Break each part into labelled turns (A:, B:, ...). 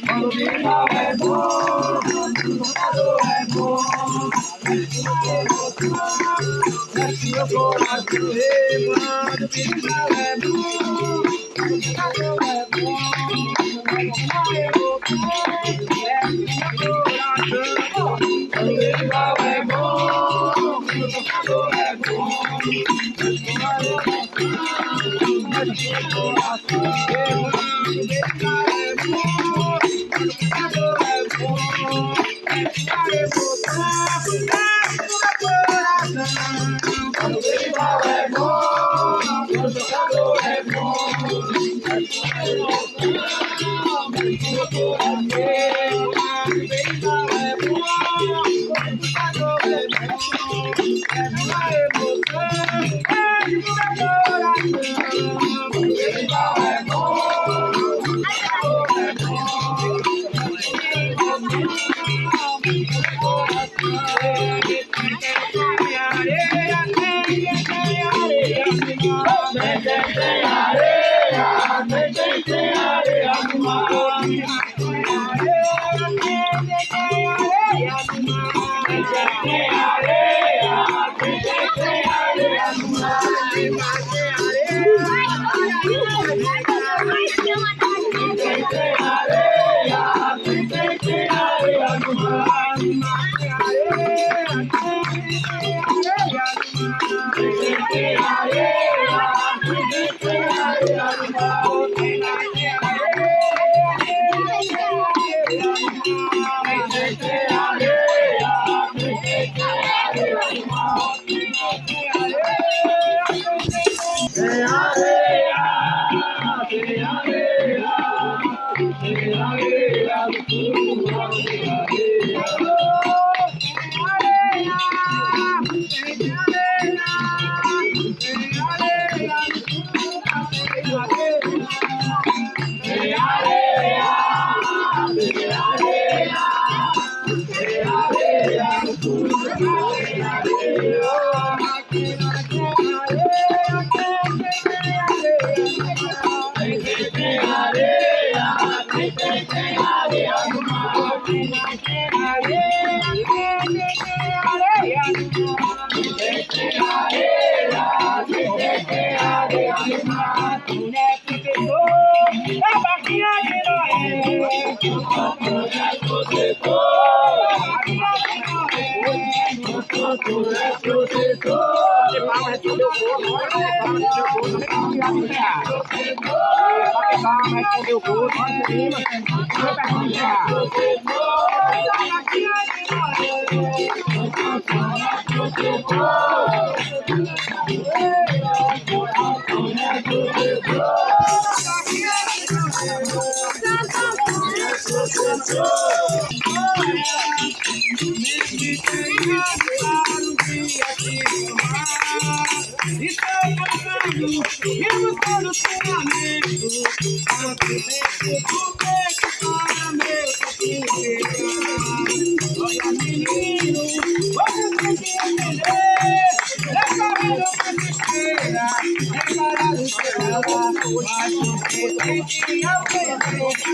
A: quando vem mal é bom, quando é bom. Desce meu coração, quando vem mal é bom, quando é bom. Quando vem mal é bom, quando é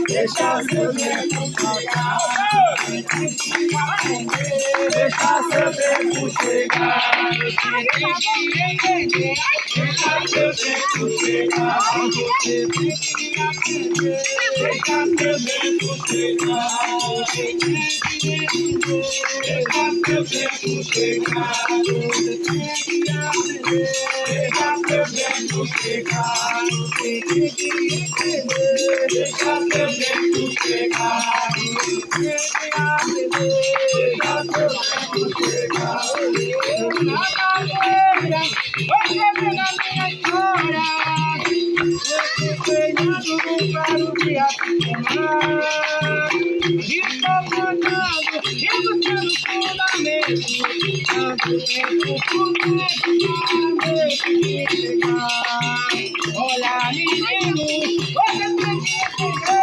A: Deixa seu tempo chegar. Deixa seu tempo chegar. Deixa seu tempo chegar. Você tem que aprender. Deixa seu tempo chegar. Deixa seu tempo chegar. Você tem que aprender. Deixa seu tempo chegar. Você tem que entender. Deixa seu tempo chegar. Olha, menino, você tem que entender.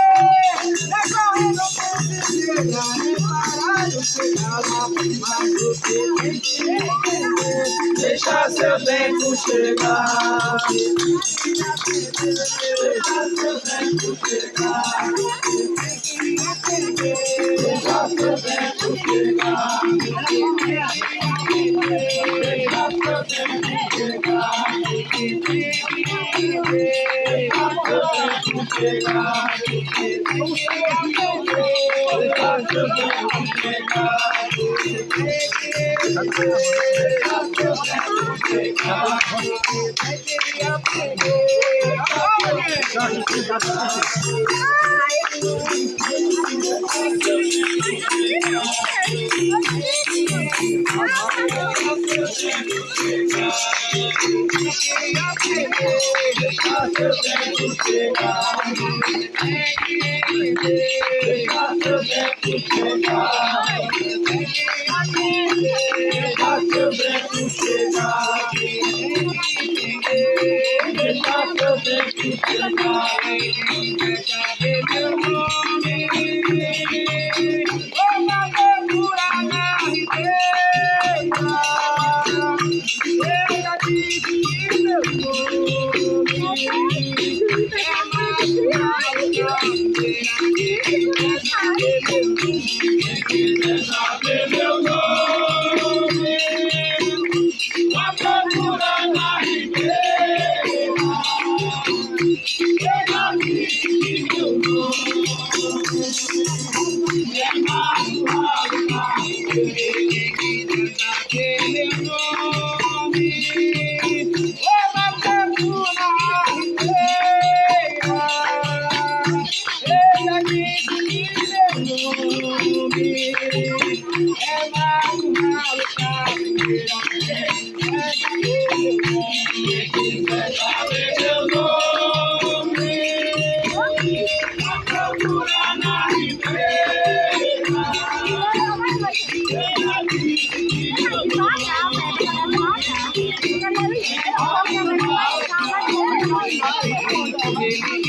A: Nessa onda você chega, reparado, chegava, mas você tem que entender. Deixa seu tempo chegar.
B: Thank you.